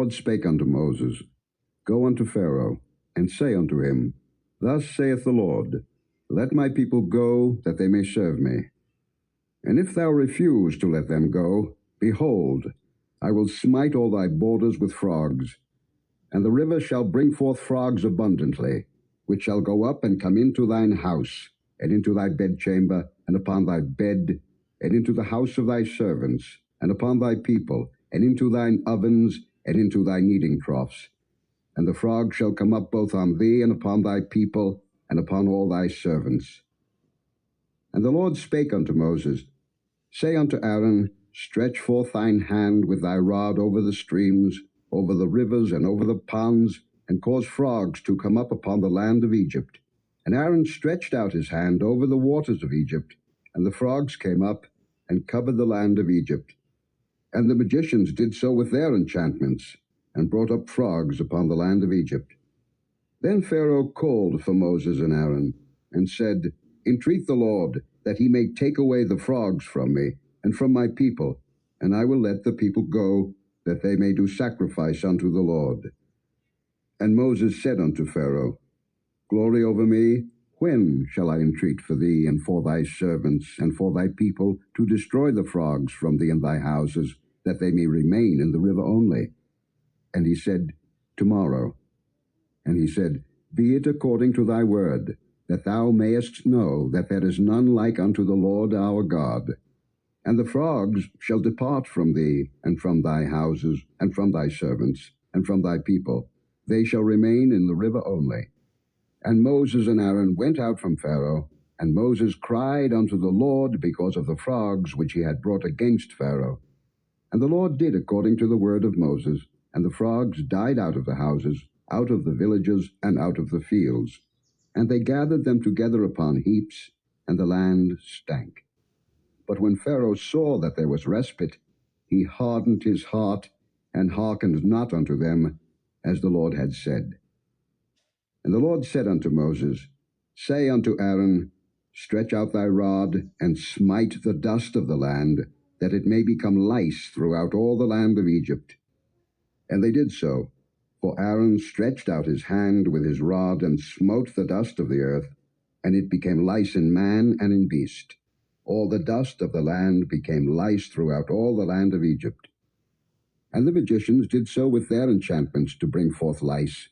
Lord spake unto Moses, Go unto Pharaoh, and say unto him, Thus saith the Lord, Let my people go, that they may serve me. And if thou refuse to let them go, behold, I will smite all thy borders with frogs. And the river shall bring forth frogs abundantly, which shall go up and come into thine house, and into thy bedchamber, and upon thy bed, and into the house of thy servants, and upon thy people, and into thine ovens, and into thy kneading troughs. And the frog shall come up both on thee, and upon thy people, and upon all thy servants. And the Lord spake unto Moses, Say unto Aaron, Stretch forth thine hand with thy rod over the streams, over the rivers, and over the ponds, and cause frogs to come up upon the land of Egypt. And Aaron stretched out his hand over the waters of Egypt, and the frogs came up, and covered the land of Egypt. And the magicians did so with their enchantments, and brought up frogs upon the land of Egypt. Then Pharaoh called for Moses and Aaron, and said, Entreat the Lord, that he may take away the frogs from me, and from my people, and I will let the people go, that they may do sacrifice unto the Lord. And Moses said unto Pharaoh, Glory over me, when shall I entreat for thee, and for thy servants, and for thy people, to destroy the frogs from thee and thy houses, that they may remain in the river only? And he said, Tomorrow. And he said, Be it according to thy word, that thou mayest know that there is none like unto the Lord our God. And the frogs shall depart from thee, and from thy houses, and from thy servants, and from thy people. They shall remain in the river only. And Moses and Aaron went out from Pharaoh, and Moses cried unto the Lord because of the frogs which he had brought against Pharaoh. And the Lord did according to the word of Moses, and the frogs died out of the houses, out of the villages, and out of the fields. And they gathered them together upon heaps, and the land stank. But when Pharaoh saw that there was respite, he hardened his heart, and hearkened not unto them, as the Lord had said. And the Lord said unto Moses, Say unto Aaron, Stretch out thy rod, and smite the dust of the land, that it may become lice throughout all the land of Egypt. And they did so, for Aaron stretched out his hand with his rod, and smote the dust of the earth, and it became lice in man and in beast. All the dust of the land became lice throughout all the land of Egypt. And the magicians did so with their enchantments to bring forth lice,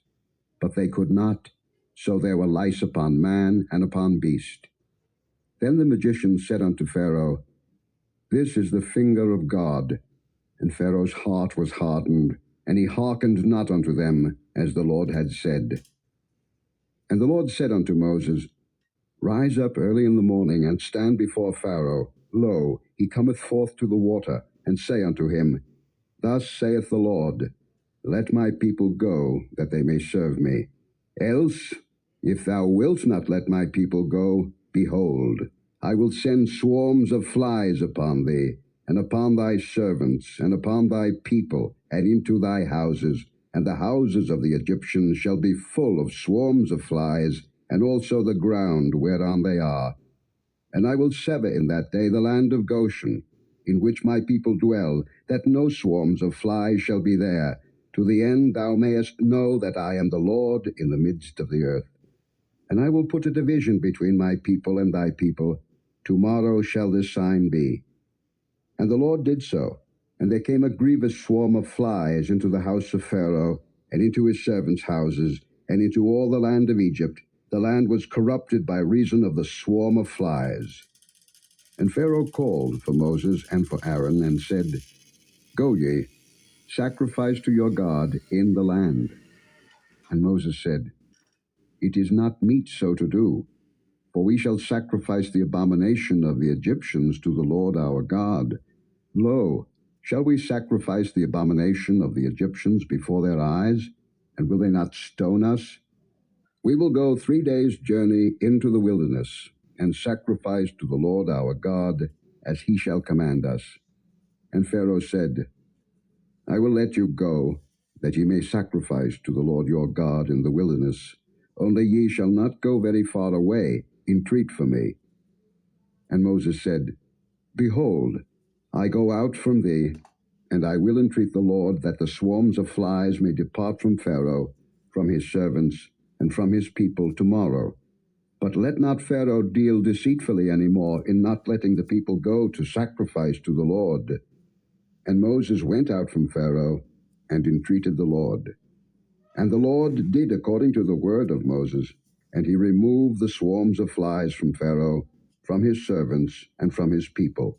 but they could not, so there were lice upon man and upon beast. Then the magicians said unto Pharaoh, This is the finger of God. And Pharaoh's heart was hardened, and he hearkened not unto them, as the Lord had said. And the Lord said unto Moses, Rise up early in the morning, and stand before Pharaoh. Lo, he cometh forth to the water, and say unto him, Thus saith the Lord, Let my people go, that they may serve me. Else, if thou wilt not let my people go, behold, I will send swarms of flies upon thee, and upon thy servants, and upon thy people, and into thy houses, and the houses of the Egyptians shall be full of swarms of flies, and also the ground whereon they are. And I will sever in that day the land of Goshen, in which my people dwell, that no swarms of flies shall be there, to the end thou mayest know that I am the Lord in the midst of the earth. And I will put a division between my people and thy people. Tomorrow shall this sign be. And the Lord did so, and there came a grievous swarm of flies into the house of Pharaoh, and into his servants' houses, and into all the land of Egypt. The land was corrupted by reason of the swarm of flies. And Pharaoh called for Moses and for Aaron, and said, Go ye, sacrifice to your God in the land. And Moses said, It is not meet so to do, for we shall sacrifice the abomination of the Egyptians to the Lord our God. Lo, shall we sacrifice the abomination of the Egyptians before their eyes? And will they not stone us? We will go 3 days' journey into the wilderness, and sacrifice to the Lord our God, as he shall command us. And Pharaoh said, I will let you go, that ye may sacrifice to the Lord your God in the wilderness. Only ye shall not go very far away. Entreat for me. And Moses said, Behold, I go out from thee, And I will entreat the Lord that the swarms of flies may depart from Pharaoh, from his servants, and from his people tomorrow. But let not Pharaoh deal deceitfully any more in not letting the people go to sacrifice to the Lord. And Moses went out from Pharaoh and entreated the Lord. And the Lord did according to the word of Moses, and he removed the swarms of flies from Pharaoh, from his servants, and from his people.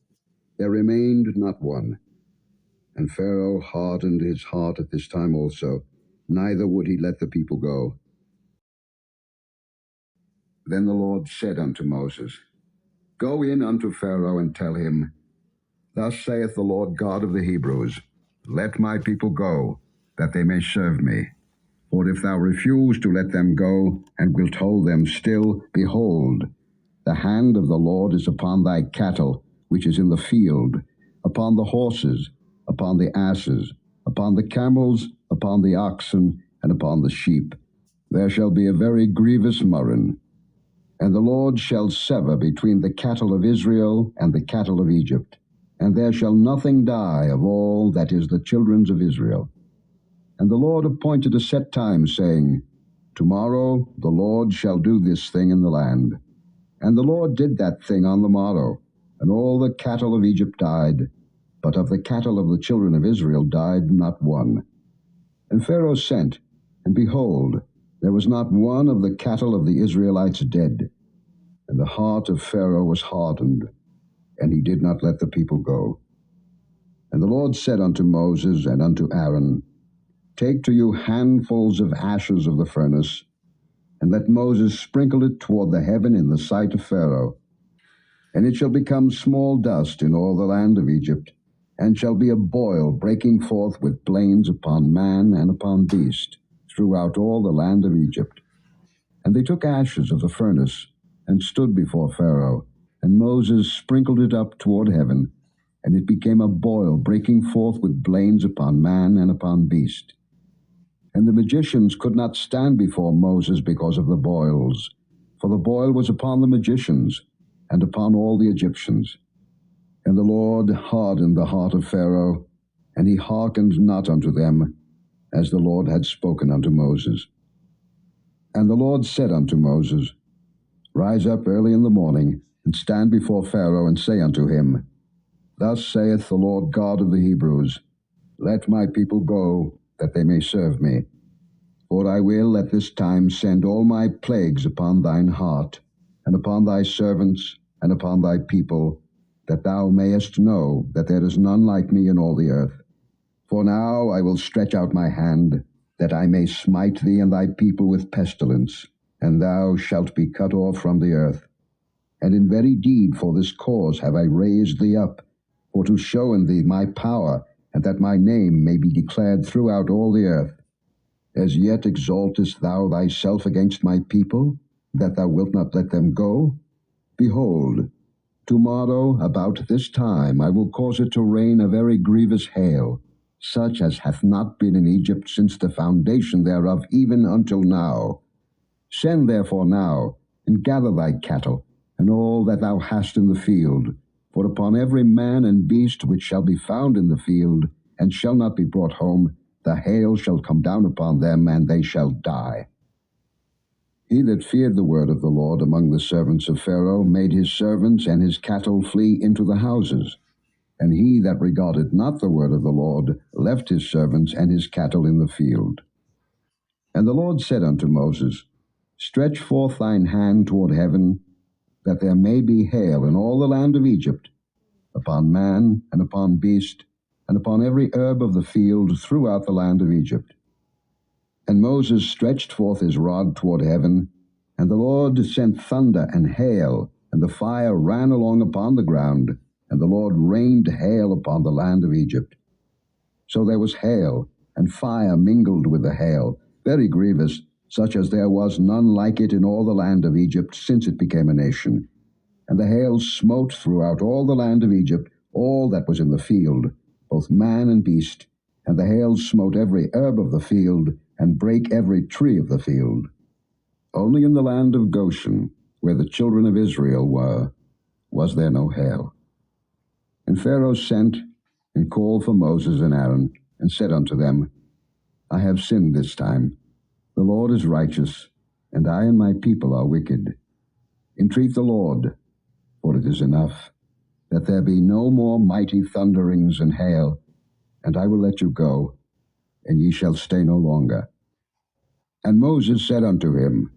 There remained not one. And Pharaoh hardened his heart at this time also, neither would he let the people go. Then the Lord said unto Moses, Go in unto Pharaoh and tell him, Thus saith the Lord God of the Hebrews, Let my people go, that they may serve me. For if thou refuse to let them go, and wilt hold them still, behold, the hand of the Lord is upon thy cattle, which is in the field, upon the horses, upon the asses, upon the camels, upon the oxen, and upon the sheep. There shall be a very grievous murrain. And the Lord shall sever between the cattle of Israel and the cattle of Egypt. And there shall nothing die of all that is the children's of Israel. And the Lord appointed a set time, saying, Tomorrow the Lord shall do this thing in the land. And the Lord did that thing on the morrow, and all the cattle of Egypt died, but of the cattle of the children of Israel died not one. And Pharaoh sent, and behold, there was not one of the cattle of the Israelites dead. And the heart of Pharaoh was hardened, and he did not let the people go. And the Lord said unto Moses and unto Aaron, Take to you handfuls of ashes of the furnace, and let Moses sprinkle it toward the heaven in the sight of Pharaoh. And it shall become small dust in all the land of Egypt, and shall be a boil breaking forth with blains upon man and upon beast, throughout all the land of Egypt. And they took ashes of the furnace, and stood before Pharaoh, and Moses sprinkled it up toward heaven, and it became a boil breaking forth with blains upon man and upon beast. And the magicians could not stand before Moses because of the boils, for the boil was upon the magicians, and upon all the Egyptians. And the Lord hardened the heart of Pharaoh, and he hearkened not unto them, as the Lord had spoken unto Moses. And the Lord said unto Moses, Rise up early in the morning, and stand before Pharaoh, and say unto him, Thus saith the Lord God of the Hebrews, Let my people go, that they may serve me. For I will at this time send all my plagues upon thine heart, and upon thy servants, and upon thy people, that thou mayest know that there is none like me in all the earth. For now I will stretch out my hand, that I may smite thee and thy people with pestilence, and thou shalt be cut off from the earth. And in very deed for this cause have I raised thee up, for to show in thee my power, and that my name may be declared throughout all the earth. As yet exaltest thou thyself against my people, that thou wilt not let them go? Behold, tomorrow about this time I will cause it to rain a very grievous hail, such as hath not been in Egypt since the foundation thereof even until now. Send therefore now, and gather thy cattle, and all that thou hast in the field, for upon every man and beast which shall be found in the field, and shall not be brought home, the hail shall come down upon them, and they shall die. He that feared the word of the Lord among the servants of Pharaoh made his servants and his cattle flee into the houses. And he that regarded not the word of the Lord left his servants and his cattle in the field. And the Lord said unto Moses, Stretch forth thine hand toward heaven, that there may be hail in all the land of Egypt, upon man, and upon beast, and upon every herb of the field throughout the land of Egypt. And Moses stretched forth his rod toward heaven, and the Lord sent thunder and hail, and the fire ran along upon the ground, and the Lord rained hail upon the land of Egypt. So there was hail, and fire mingled with the hail, very grievous, such as there was none like it in all the land of Egypt since it became a nation. And the hail smote throughout all the land of Egypt all that was in the field, both man and beast, and the hail smote every herb of the field, and brake every tree of the field. Only in the land of Goshen, where the children of Israel were, was there no hail. And Pharaoh sent, and called for Moses and Aaron, and said unto them, I have sinned this time. The Lord is righteous, and I and my people are wicked. Entreat the Lord, for it is enough, that there be no more mighty thunderings and hail, and I will let you go, and ye shall stay no longer. And Moses said unto him,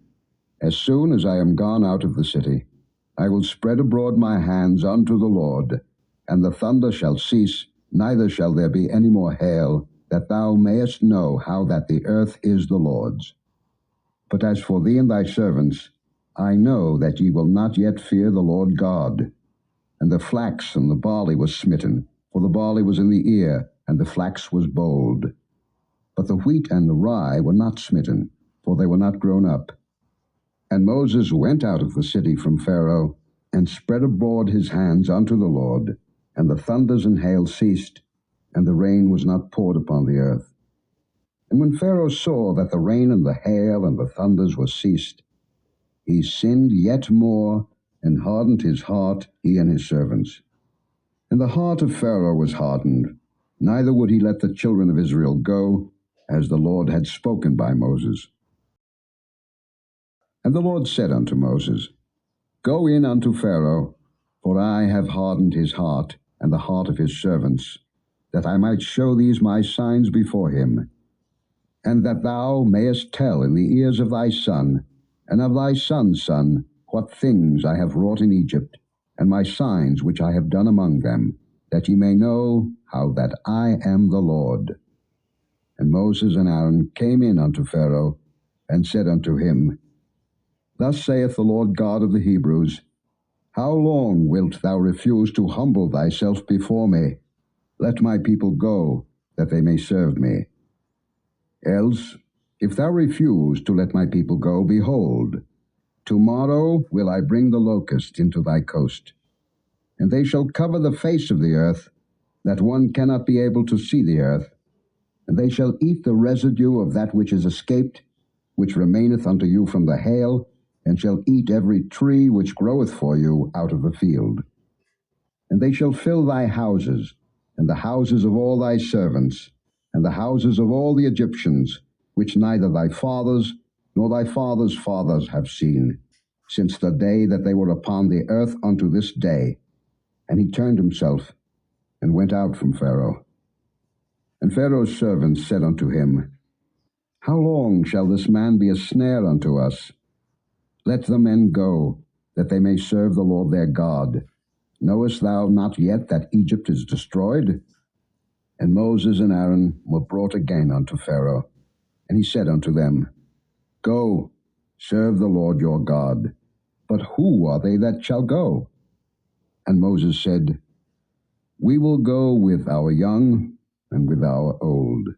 As soon as I am gone out of the city, I will spread abroad my hands unto the Lord, and the thunder shall cease, neither shall there be any more hail, that thou mayest know how that the earth is the Lord's. But as for thee and thy servants, I know that ye will not yet fear the Lord God. And the flax and the barley was smitten, for the barley was in the ear, and the flax was bold. But the wheat and the rye were not smitten, for they were not grown up. And Moses went out of the city from Pharaoh, and spread abroad his hands unto the Lord, and the thunders and hail ceased, and the rain was not poured upon the earth. And when Pharaoh saw that the rain and the hail and the thunders were ceased, he sinned yet more, and hardened his heart, he and his servants. And the heart of Pharaoh was hardened, neither would he let the children of Israel go, as the Lord had spoken by Moses. And the Lord said unto Moses, Go in unto Pharaoh, for I have hardened his heart, and the heart of his servants, that I might show these my signs before him, and that thou mayest tell in the ears of thy son, and of thy son's son, what things I have wrought in Egypt, and my signs which I have done among them, that ye may know how that I am the Lord. And Moses and Aaron came in unto Pharaoh, and said unto him, Thus saith the Lord God of the Hebrews, How long wilt thou refuse to humble thyself before me? Let my people go, that they may serve me. Else, if thou refuse to let my people go, behold, tomorrow will I bring the locust into thy coast, and they shall cover the face of the earth, that one cannot be able to see the earth, and they shall eat the residue of that which is escaped, which remaineth unto you from the hail, and shall eat every tree which groweth for you out of the field. And they shall fill thy houses, and the houses of all thy servants, and the houses of all the Egyptians, which neither thy fathers nor thy fathers' fathers have seen, since the day that they were upon the earth unto this day. And he turned himself, and went out from Pharaoh. And Pharaoh's servants said unto him, How long shall this man be a snare unto us? Let the men go, that they may serve the Lord their God. Knowest thou not yet that Egypt is destroyed? And Moses and Aaron were brought again unto Pharaoh. And he said unto them, Go, serve the Lord your God. But who are they that shall go? And Moses said, We will go with our young and with our old,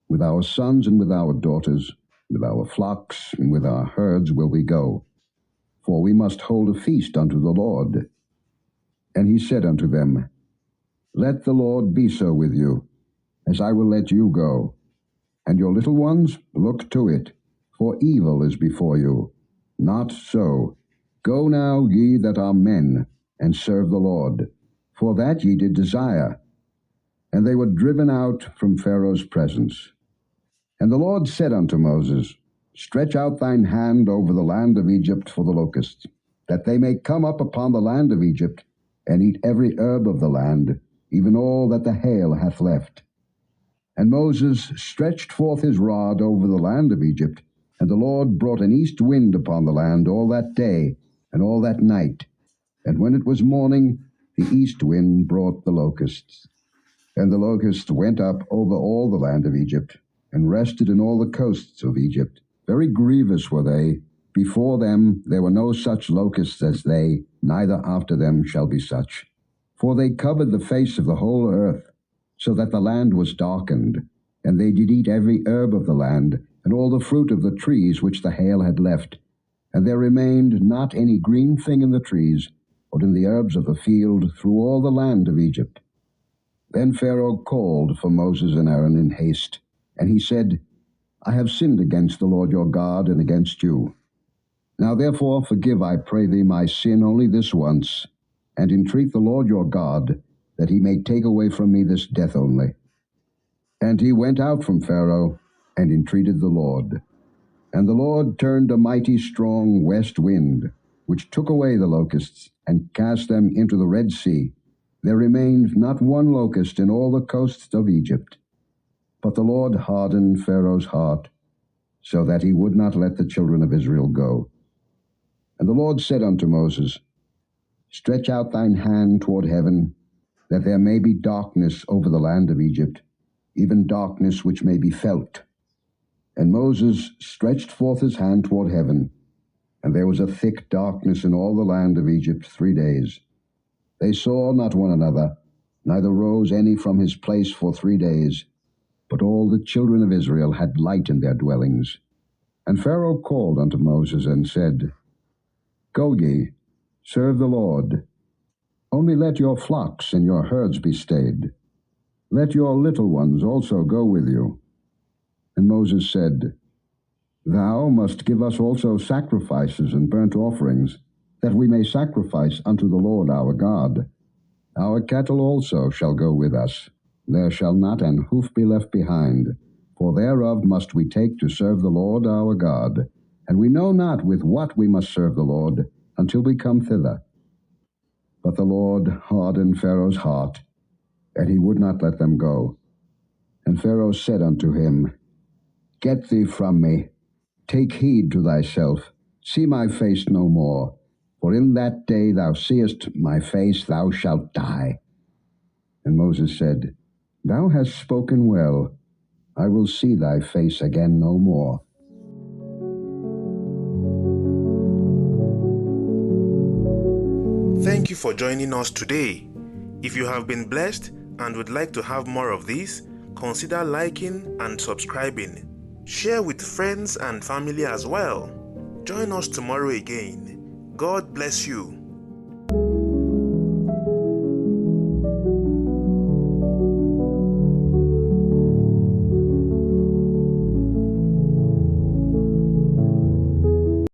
with our sons and with our daughters, with our flocks and with our herds will we go. For we must hold a feast unto the Lord. And he said unto them, Let the Lord be so with you, as I will let you go. And your little ones, look to it, for evil is before you. Not so. Go now, ye that are men, and serve the Lord, for that ye did desire. And they were driven out from Pharaoh's presence. And the Lord said unto Moses, Stretch out thine hand over the land of Egypt for the locusts, that they may come up upon the land of Egypt, and eat every herb of the land, even all that the hail hath left. And Moses stretched forth his rod over the land of Egypt, and the Lord brought an east wind upon the land all that day, and all that night. And when it was morning, the east wind brought the locusts. And the locusts went up over all the land of Egypt, and rested in all the coasts of Egypt. Very grievous were they. Before them there were no such locusts as they, neither after them shall be such. For they covered the face of the whole earth, so that the land was darkened. And they did eat every herb of the land, and all the fruit of the trees which the hail had left. And there remained not any green thing in the trees, or in the herbs of the field, through all the land of Egypt. Then Pharaoh called for Moses and Aaron in haste, and he said, I have sinned against the Lord your God, and against you. Now therefore forgive, I pray thee, my sin only this once, and entreat the Lord your God, that he may take away from me this death only. And he went out from Pharaoh, and entreated the Lord. And the Lord turned a mighty strong west wind, which took away the locusts, and cast them into the Red Sea. There remained not one locust in all the coasts of Egypt. But the Lord hardened Pharaoh's heart, so that he would not let the children of Israel go. And the Lord said unto Moses, Stretch out thine hand toward heaven, that there may be darkness over the land of Egypt, even darkness which may be felt. And Moses stretched forth his hand toward heaven, and there was a thick darkness in all the land of Egypt 3 days. They saw not one another, neither rose any from his place for 3 days. But all the children of Israel had light in their dwellings. And Pharaoh called unto Moses and said, Go ye, serve the Lord. Only let your flocks and your herds be stayed. Let your little ones also go with you. And Moses said, Thou must give us also sacrifices and burnt offerings, that we may sacrifice unto the Lord our God. Our cattle also shall go with us. There shall not an hoof be left behind, for thereof must we take to serve the Lord our God. And we know not with what we must serve the Lord, until we come thither. But the Lord hardened Pharaoh's heart, and he would not let them go. And Pharaoh said unto him, Get thee from me, take heed to thyself, see my face no more, for in that day thou seest my face thou shalt die. And Moses said, Thou hast spoken well, I will see thy face again no more. Thank you for joining us today. If you have been blessed and would like to have more of this, consider liking and subscribing. Share with friends and family as well. Join us tomorrow again. God bless you.